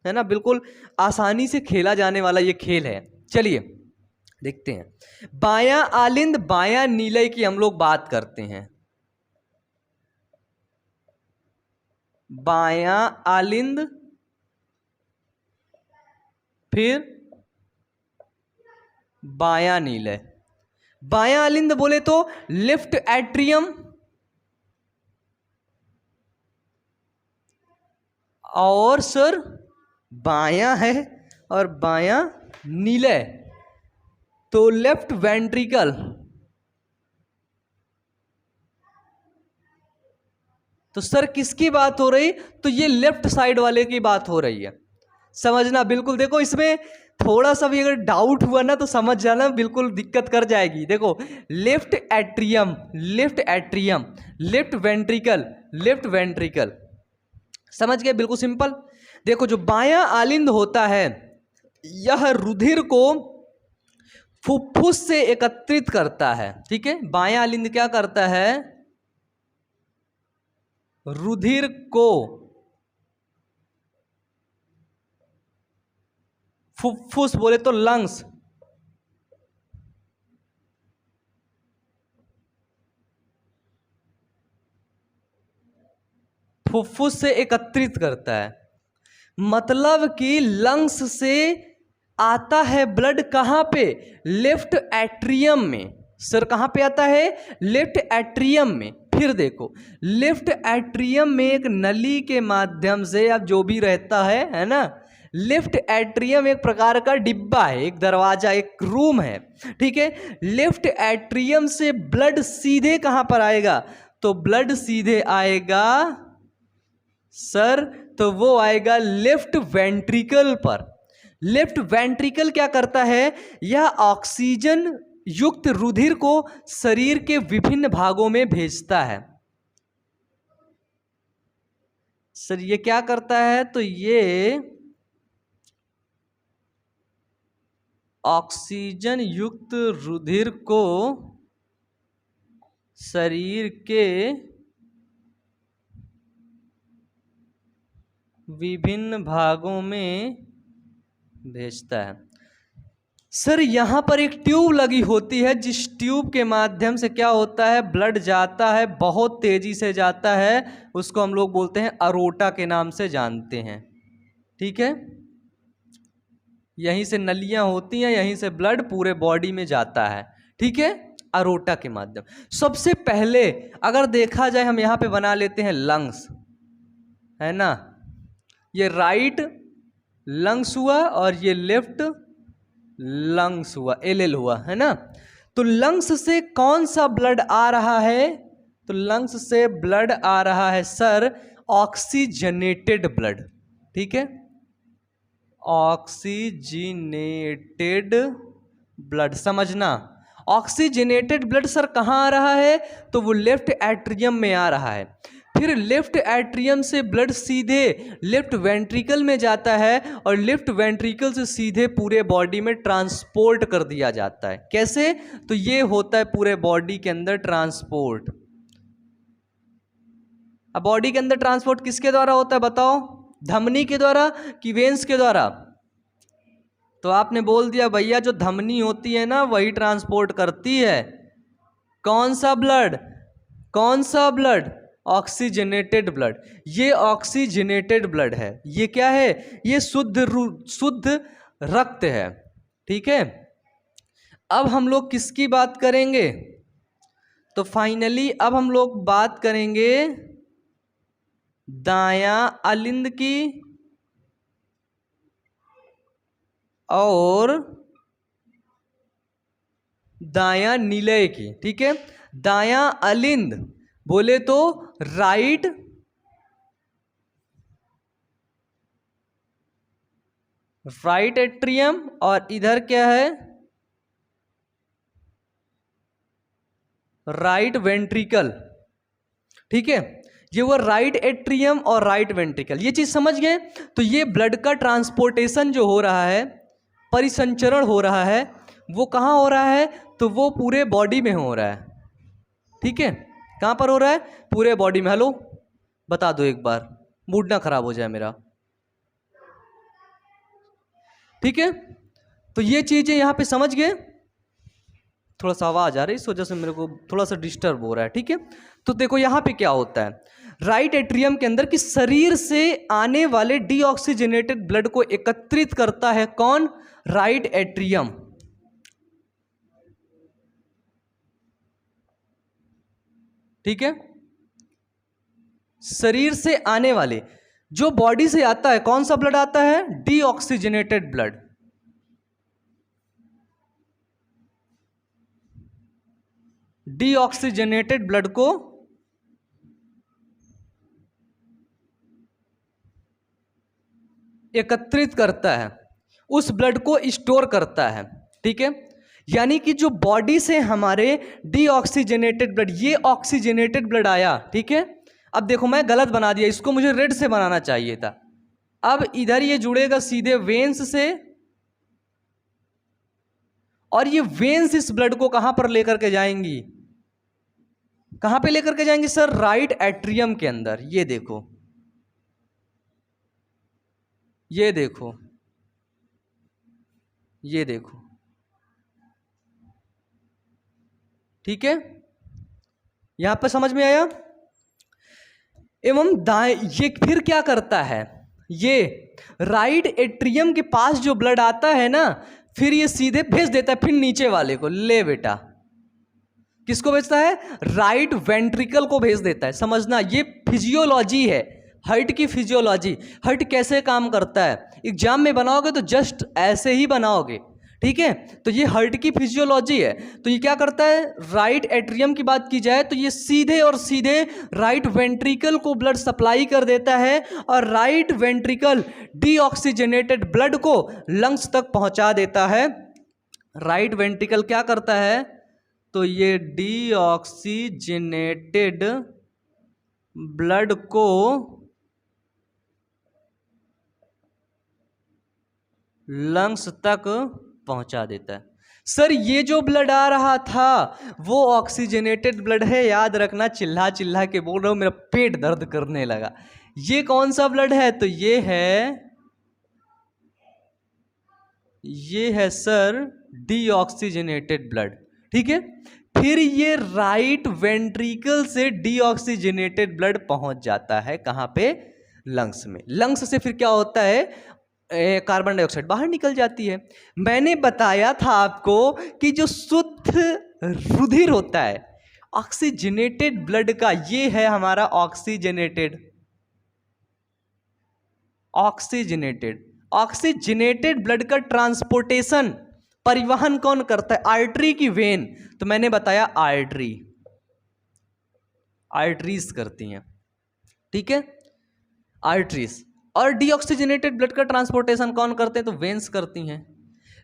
है ना। बिल्कुल आसानी से खेला जाने वाला ये खेल है। चलिए देखते हैं। बायां आलिंद बायां नीलय की हम लोग बात करते हैं। बायां आलिंद, फिर बायां नीलय। बायां आलिंद बोले तो लेफ्ट एट्रियम और सर बायां है, और बायां नीलय तो लेफ्ट वेंट्रिकल। तो सर किसकी बात हो रही? तो ये लेफ्ट साइड वाले की बात हो रही है, समझना बिल्कुल। देखो इसमें थोड़ा सा भी अगर डाउट हुआ ना तो समझ जाना, बिल्कुल दिक्कत कर जाएगी। देखो left atrium, left atrium, left ventricle, left ventricle, समझ गए? बिल्कुल सिंपल। देखो जो बायां आलिंद होता है यह रुधिर को फुफ्फुस से एकत्रित करता है, ठीक है। बायां आलिंद क्या करता है? रुधिर को फुफ्फुस बोले तो लंग्स, फुफ्फुस से एकत्रित करता है। मतलब कि लंग्स से आता है ब्लड कहां पे? लेफ्ट एट्रियम में। सर कहां पे आता है? लेफ्ट एट्रियम में। फिर देखो लेफ्ट एट्रियम में एक नली के माध्यम से, अब जो भी रहता है ना, लेफ्ट एट्रियम एक प्रकार का डिब्बा है, एक दरवाजा, एक रूम है, ठीक है। लेफ्ट एट्रियम से ब्लड सीधे कहां पर आएगा? तो ब्लड सीधे आएगा सर, तो वो आएगा लेफ्ट वेंट्रिकल पर। लेफ्ट वेंट्रिकल क्या करता है? यह ऑक्सीजन युक्त रुधिर को शरीर के विभिन्न भागों में भेजता है। सर ये क्या करता है? तो ये ऑक्सीजन युक्त रुधिर को शरीर के विभिन्न भागों में भेजता है। सर यहां पर एक ट्यूब लगी होती है, जिस ट्यूब के माध्यम से क्या होता है? ब्लड जाता है, बहुत तेजी से जाता है, उसको हम लोग बोलते हैं अरोटा के नाम से जानते हैं, ठीक है। यहीं से नलियां होती हैं, यहीं से ब्लड पूरे बॉडी में जाता है, ठीक है, अरोटा के माध्यम। सबसे पहले अगर देखा जाए, हम यहां पे बना लेते हैं लंग्स, है ना। ये राइट लंग्स हुआ और ये लेफ्ट लंग्स हुआ, एल हुआ, है ना। तो लंग्स से कौन सा ब्लड आ रहा है? तो लंग्स से ब्लड आ रहा है सर ऑक्सीजनेटेड ब्लड, ठीक है, ऑक्सीजनेटेड ब्लड। समझना, ऑक्सीजनेटेड ब्लड सर कहाँ आ रहा है? तो वो लेफ्ट एट्रियम में आ रहा है। फिर लेफ्ट एट्रियम से ब्लड सीधे लेफ्ट वेंट्रिकल में जाता है, और लेफ्ट वेंट्रिकल से सीधे पूरे बॉडी में ट्रांसपोर्ट कर दिया जाता है। कैसे? तो ये होता है पूरे बॉडी के अंदर ट्रांसपोर्ट। अब बॉडी के अंदर ट्रांसपोर्ट किसके द्वारा होता है बताओ? धमनी के द्वारा कि वेंस के द्वारा? तो आपने बोल दिया भैया जो धमनी होती है ना वही ट्रांसपोर्ट करती है। कौन सा ब्लड? कौन सा ब्लड? Oxygenated blood. ये ऑक्सीजनेटेड ब्लड है। ये क्या है? ये शुद्ध रक्त है, ठीक है। अब हम लोग किसकी बात करेंगे? तो फाइनली अब हम लोग बात करेंगे दायां अलिंद की और दायां नीलय की, ठीक है। दायां अलिंद बोले तो राइट एट्रियम, और इधर क्या है? राइट वेंट्रिकल, ठीक है। ये वो राइट एट्रियम और राइट वेंट्रिकल, ये चीज समझ गए। तो ये ब्लड का ट्रांसपोर्टेशन जो हो रहा है, परिसंचरण हो रहा है, वो कहाँ हो रहा है, तो वो पूरे बॉडी में हो रहा है। ठीक है, कहाँ पर हो रहा है, पूरे बॉडी में। हेलो बता दो एक बार, मूड ना खराब हो जाए मेरा। ठीक है, तो ये चीजें यहां पे समझ गए। थोड़ा सा आवाज आ रही है, इस वजह से मेरे को थोड़ा सा डिस्टर्ब हो रहा है। ठीक है, तो देखो यहां पे क्या होता है, राइट एट्रियम के अंदर कि शरीर से आने वाले डीऑक्सीजनेटेड ब्लड को एकत्रित करता है कौन, राइट एट्रियम। ठीक है, शरीर से आने वाले, जो बॉडी से आता है कौन सा ब्लड आता है, डीऑक्सीजनेटेड ब्लड। डीऑक्सीजनेटेड ब्लड को एकत्रित करता है, उस ब्लड को स्टोर करता है। ठीक है, यानी कि जो बॉडी से हमारे डीऑक्सीजनेटेड ब्लड, ये ऑक्सीजनेटेड ब्लड आया। ठीक है, अब देखो मैं गलत बना दिया, इसको मुझे रेड से बनाना चाहिए था। अब इधर ये जुड़ेगा सीधे वेन्स से, और ये वेन्स इस ब्लड को कहां पर लेकर के जाएंगी, कहां पे लेकर के जाएंगी सर, राइट एट्रियम के अंदर। ये देखो, ये देखो, ये देखो। ठीक है, यहां पर समझ में आया। एवं दाएं ये फिर क्या करता है, ये राइट एट्रियम के पास जो ब्लड आता है ना, फिर ये सीधे भेज देता है फिर नीचे वाले को, ले बेटा, किसको भेजता है, राइट वेंट्रिकल को भेज देता है। समझना, ये फिजियोलॉजी है, हार्ट की फिजियोलॉजी। हार्ट कैसे काम करता है, एग्जाम में बनाओगे तो जस्ट ऐसे ही बनाओगे। ठीक है, तो ये हार्ट की फिजियोलॉजी है। तो ये क्या करता है, राइट एट्रियम की बात की जाए तो ये सीधे और सीधे राइट वेंट्रिकल को ब्लड सप्लाई कर देता है, और राइट वेंट्रिकल डीऑक्सीजनेटेड ब्लड को लंग्स तक पहुंचा देता है। राइट वेंट्रिकल क्या करता है, तो ये डीऑक्सीजनेटेड ब्लड को लंग्स तक पहुंचा देता है। सर ये जो ब्लड आ रहा था वो ऑक्सीजनेटेड ब्लड है, याद रखना, चिल्ला चिल्ला के बोल रहा हूं, मेरा पेट दर्द करने लगा। ये कौन सा ब्लड है, तो ये है सर डीऑक्सीजनेटेड ब्लड। ठीक है, फिर ये राइट वेंट्रिकल से डीऑक्सीजनेटेड ब्लड पहुंच जाता है कहां पे, लंग्स में। लंग्स से फिर क्या होता है, कार्बन डाइऑक्साइड बाहर निकल जाती है। मैंने बताया था आपको कि जो शुद्ध रुधिर होता है ऑक्सीजनेटेड ब्लड का, ये है हमारा ऑक्सीजनेटेड ब्लड का ट्रांसपोर्टेशन, परिवहन कौन करता है, आर्टरी की वेन। तो मैंने बताया आर्टरीज करती हैं। ठीक है, आर्टरीज। और डीऑक्सीजनेटेड ब्लड का ट्रांसपोर्टेशन कौन करते हैं, तो वेन्स करती हैं।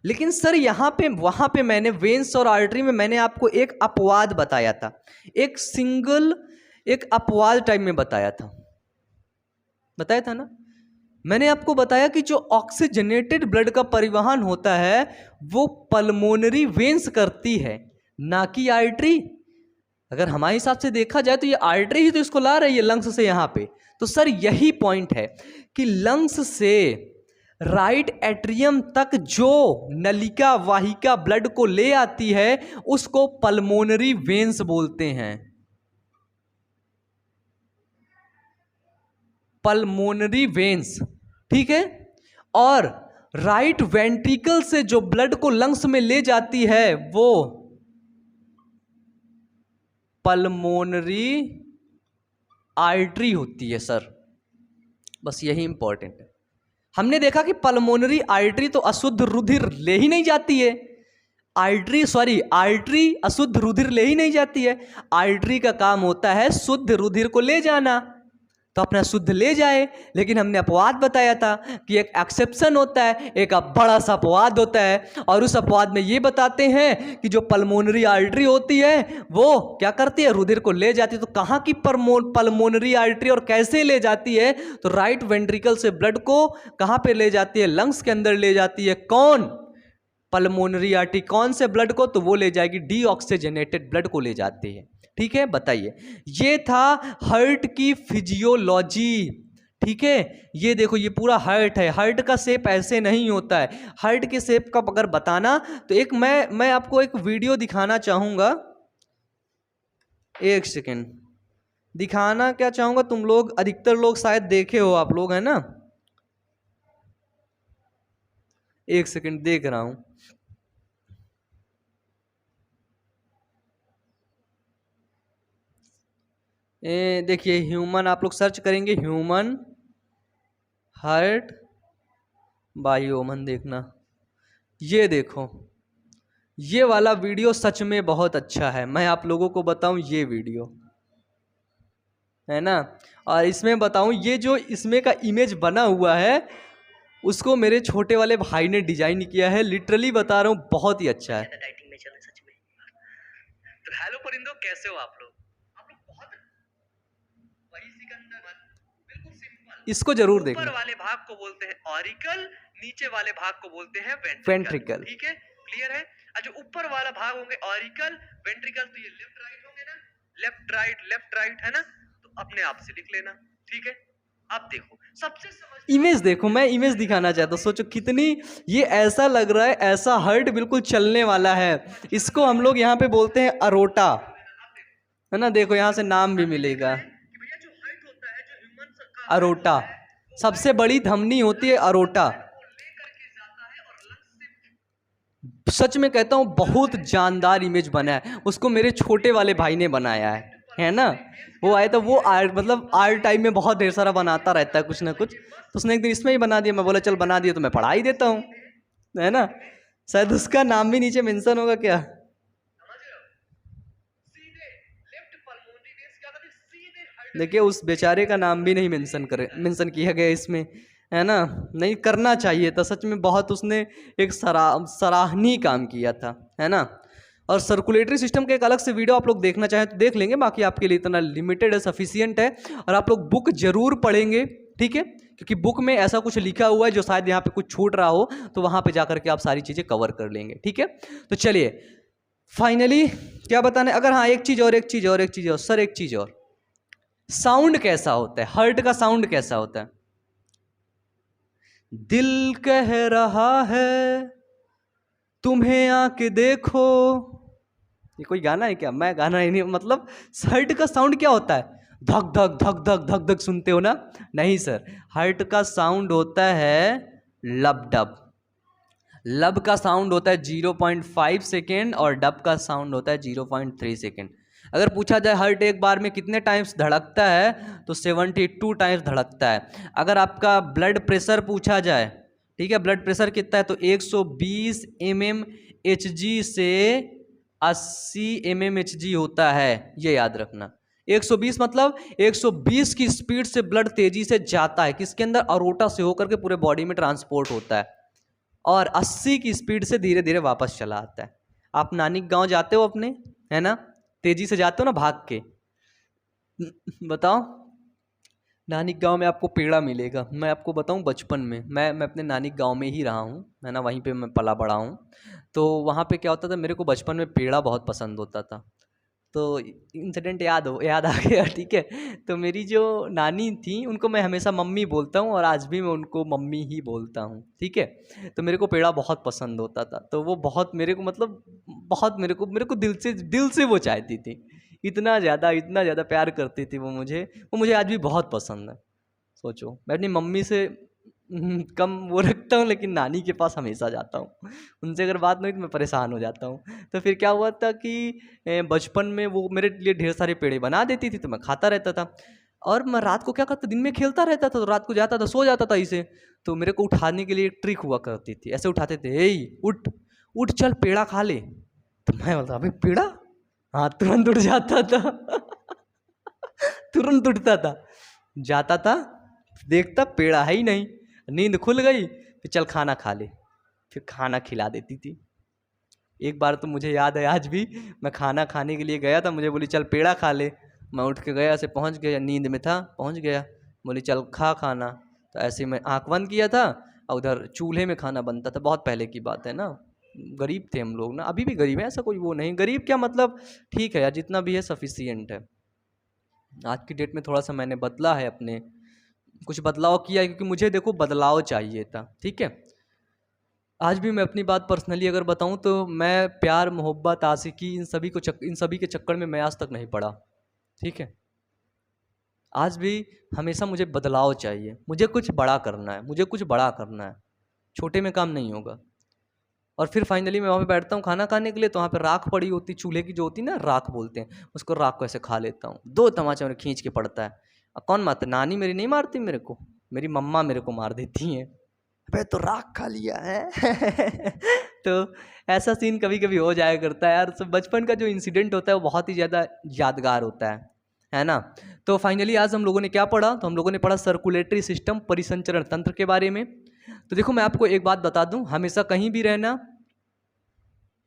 लेकिन सर यहाँ पे वहाँ पे मैंने वेन्स और आर्टरी में मैंने आपको एक अपवाद बताया था, एक अपवाद टाइप में बताया था ना। मैंने आपको बताया कि जो ऑक्सीजनेटेड ब्लड का परिवहन होता है वो पल्मोनरी वेन्स करती है, ना कि आर्टरी। अगर हमारे हिसाब से देखा जाए तो ये आर्टरी ही तो इसको ला रही है लंग्स से यहाँ पे। तो सर यही पॉइंट है कि लंग्स से राइट एट्रियम तक जो नलिका वाहिका ब्लड को ले आती है उसको पल्मोनरी वेन्स बोलते हैं, पल्मोनरी वेन्स। ठीक है, और राइट वेंट्रिकल से जो ब्लड को लंग्स में ले जाती है वो पल्मोनरी आर्टरी होती है सर। बस यही इंपॉर्टेंट है। हमने देखा कि पल्मोनरी आर्टरी तो अशुद्ध रुधिर ले ही नहीं जाती है, आर्टरी अशुद्ध रुधिर ले ही नहीं जाती है। आर्टरी का काम होता है शुद्ध रुधिर को ले जाना, तो अपना शुद्ध ले जाए। लेकिन हमने अपवाद बताया था कि एक एक्सेप्शन होता है, एक बड़ा सा अपवाद होता है, और उस अपवाद में ये बताते हैं कि जो पल्मोनरी आर्टरी होती है वो क्या करती है, रुधिर को ले जाती है। तो कहाँ की पल्मोनरी आर्टरी और कैसे ले जाती है, तो राइट वेंट्रिकल से ब्लड को कहाँ पे ले जाती है, लंग्स के अंदर ले जाती है। कौन, पल्मोनरी आर्टरी कौन से ब्लड को, तो वो ले जाएगी डीऑक्सीजनेटेड ब्लड को ले जाती है। ठीक है, बताइए। ये था हार्ट की फिजियोलॉजी। ठीक है, ये देखो ये पूरा हार्ट है। हार्ट का शेप ऐसे नहीं होता है। हार्ट के शेप का अगर बताना तो एक मैं आपको एक वीडियो दिखाना चाहूंगा। एक सेकेंड, दिखाना क्या चाहूंगा, तुम लोग अधिकतर लोग शायद देखे हो, आप लोग है ना। एक सेकेंड देख रहा हूं। देखिए ह्यूमन, आप लोग सर्च करेंगे ह्यूमन हार्ट बायोमन, देखना। ये देखो, ये वाला वीडियो सच में बहुत अच्छा है। मैं आप लोगों को बताऊं, ये वीडियो है ना, और इसमें बताऊं ये जो इसमें का इमेज बना हुआ है उसको मेरे छोटे वाले भाई ने डिजाइन किया है। लिटरली बता रहा हूँ, बहुत ही अच्छा है। डाइटिंग में चले सच में। तो हेलो परिंदो, कैसे हो आप लोग? बहुत वही सिकंदर, बिल्कुल सिंपल। इसको जरूर देखना। ऊपर वाले भाग को बोलते हैं ऑरिकल, नीचे वाले भाग को बोलते हैं वेंट्रिकल। ठीक है, क्लियर है? जो ऊपर वाला भाग होंगे ऑरिकल, वेंट्रिकल, तो ये लेफ्ट राइट होंगे ना, लेफ्ट राइट है ना, तो अपने आप से लिख लेना। ठीक है, आप देखो सबसे इमेज देखो, मैं इमेज दिखाना चाहता हूँ। सोचो कितनी ये ऐसा लग रहा है, ऐसा हार्ट बिल्कुल चलने वाला है। इसको हम लोग यहाँ पे बोलते हैं अरोटा, है ना। देखो यहाँ से नाम भी मिलेगा, अरोटा। सबसे बड़ी धमनी होती है अरोटा। सच में कहता हूँ बहुत जानदार इमेज बना है। उसको मेरे छोटे वाले भाई ने बनाया है ना। वो आए तो वो मतलब आर्ट टाइम में बहुत ढेर सारा बनाता रहता है कुछ ना कुछ, तो उसने एक दिन इसमें ही बना दिया। मैं बोला चल बना दिया तो मैं पढ़ा ही देता हूँ, है ना। शायद उसका नाम भी नीचे मेंशन होगा क्या। देखिए उस बेचारे का नाम भी नहीं मेंशन किया गया इसमें, है ना। नहीं करना चाहिए था सच में, बहुत उसने एक सराहनीय काम किया था, है ना। और सर्कुलेटरी सिस्टम के एक अलग से वीडियो आप लोग देखना चाहें तो देख लेंगे, बाकी आपके लिए इतना लिमिटेड है, सफिशियंट है। और आप लोग बुक जरूर पढ़ेंगे, ठीक है, क्योंकि बुक में ऐसा कुछ लिखा हुआ है जो शायद यहाँ पे कुछ छूट रहा हो, तो वहाँ पे जाकर के आप सारी चीज़ें कवर कर लेंगे। ठीक है, तो चलिए फाइनली क्या बताने, अगर हाँ एक चीज़ और सर, एक चीज़ और, साउंड कैसा होता है, हार्ट का साउंड कैसा होता है। दिल कह रहा है तुम्हें आके देखो, ये कोई गाना है क्या? मैं गाना ही नहीं, मतलब हार्ट का साउंड क्या होता है, धक धक धक धक धक धक सुनते हो ना। नहीं सर, हार्ट का साउंड होता है लब डब। लब का साउंड होता है 0.5 सेकेंड और डब का साउंड होता है 0.3 सेकेंड। अगर पूछा जाए हार्ट एक बार में कितने टाइम्स धड़कता है तो 72 टाइम्स धड़कता है। अगर आपका ब्लड प्रेशर पूछा जाए, ठीक है, ब्लड प्रेशर कितना है तो 120 mmHg से 80 mmHg होता है, ये याद रखना। 120 मतलब 120 की स्पीड से ब्लड तेजी से जाता है, किसके अंदर, अरोटा से होकर के पूरे बॉडी में ट्रांसपोर्ट होता है, और 80 की स्पीड से धीरे धीरे वापस चला आता है। आप नानी गांव जाते हो अपने, है ना, तेजी से जाते हो ना भाग के, बताओ नानी गांव में आपको पेड़ा मिलेगा। मैं आपको बताऊं, बचपन में मैं अपने नानी गांव में ही रहा हूं, है ना, वहीं पे मैं पला बड़ा हूं। तो वहाँ पे क्या होता था, मेरे को बचपन में पेड़ा बहुत पसंद होता था। तो इंसिडेंट याद आ गया, ठीक है। तो मेरी जो नानी थी उनको मैं हमेशा मम्मी बोलता हूँ, और आज भी मैं उनको मम्मी ही बोलता हूँ, ठीक है। तो मेरे को पेड़ा बहुत पसंद होता था, तो वो बहुत मेरे को, मतलब बहुत मेरे को दिल से वो चाहती थी, इतना ज़्यादा प्यार करती थी वो मुझे आज भी बहुत पसंद है। सोचो मैं अपनी मम्मी से कम वो रखता हूँ, लेकिन नानी के पास हमेशा जाता हूँ। उनसे अगर बात नहीं तो मैं परेशान हो जाता हूँ। तो फिर क्या हुआ था कि बचपन में वो मेरे लिए ढेर सारे पेड़े बना देती थी, तो मैं खाता रहता था। और मैं रात को क्या करता, दिन में खेलता रहता था, तो रात को जाता था सो जाता था इसे। तो मेरे को उठाने के लिए एक ट्रिक हुआ करती थी, ऐसे उठाते थे, ए उठ उठ चल पेड़ा खा ले। तो मैं बोलता अबे पेड़ा, हाँ तुरंत उठ जाता था तुरंत उठता था, जाता था, देखता पेड़ा है ही नहीं, नींद खुल गई, फिर चल खाना खा ले, फिर खाना खिला देती थी। एक बार तो मुझे याद है आज भी, मैं खाना खाने के लिए गया था, मुझे बोली चल पेड़ा खा ले। मैं उठ के गया, से पहुंच गया, नींद में था, पहुंच गया, बोली चल खा खाना। तो ऐसे मैं आँख बंद किया था, और उधर चूल्हे में खाना बनता था, बहुत पहले की बात है ना, गरीब थे हम लोग ना, अभी भी गरीब है, ऐसा कोई वो नहीं, गरीब क्या मतलब ठीक है यार, जितना भी है सफिशियंट है। आज की डेट में थोड़ा सा मैंने बदला है, अपने कुछ बदलाव किया है, क्योंकि मुझे देखो बदलाव चाहिए था, ठीक है। आज भी मैं अपनी बात पर्सनली अगर बताऊं तो मैं प्यार मोहब्बत आशिकी इन सभी के चक्कर में मैं आज तक नहीं पड़ा, ठीक है। आज भी हमेशा मुझे बदलाव चाहिए, मुझे कुछ बड़ा करना है, मुझे कुछ बड़ा करना है, छोटे में काम नहीं होगा। और फिर फाइनली मैं वहाँ पे बैठता हूँ खाना खाने के लिए, तो वहाँ पे राख पड़ी होती, चूल्हे की जो होती है ना, राख बोलते हैं उसको, राख को ऐसे खा लेता हूँ, 2 तमाचा मेरे खींच के पड़ता है। अब कौन मारता? नानी मेरी नहीं मारती मेरे को, मेरी मम्मा मेरे को मार देती हैं, अबे तो राख खा लिया है। तो ऐसा सीन कभी कभी हो जाया करता है यार। तो बचपन का जो इंसिडेंट होता है वो बहुत ही ज़्यादा यादगार होता है ना। तो फाइनली आज हम लोगों ने क्या पढ़ा? तो हम लोगों ने पढ़ा सर्कुलेटरी सिस्टम, परिसंचरण तंत्र के बारे में। तो देखो मैं आपको एक बात बता दूं, हमेशा कहीं भी रहना,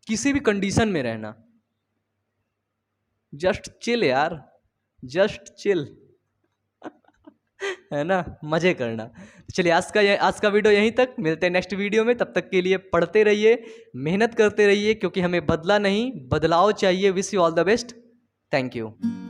किसी भी कंडीशन में रहना, जस्ट चिल यार, जस्ट चिल। है ना, मजे करना। चलिए आज का वीडियो यहीं तक, मिलते हैं नेक्स्ट वीडियो में। तब तक के लिए पढ़ते रहिए, मेहनत करते रहिए, क्योंकि हमें बदला नहीं बदलाव चाहिए। Wish you all the best, thank you.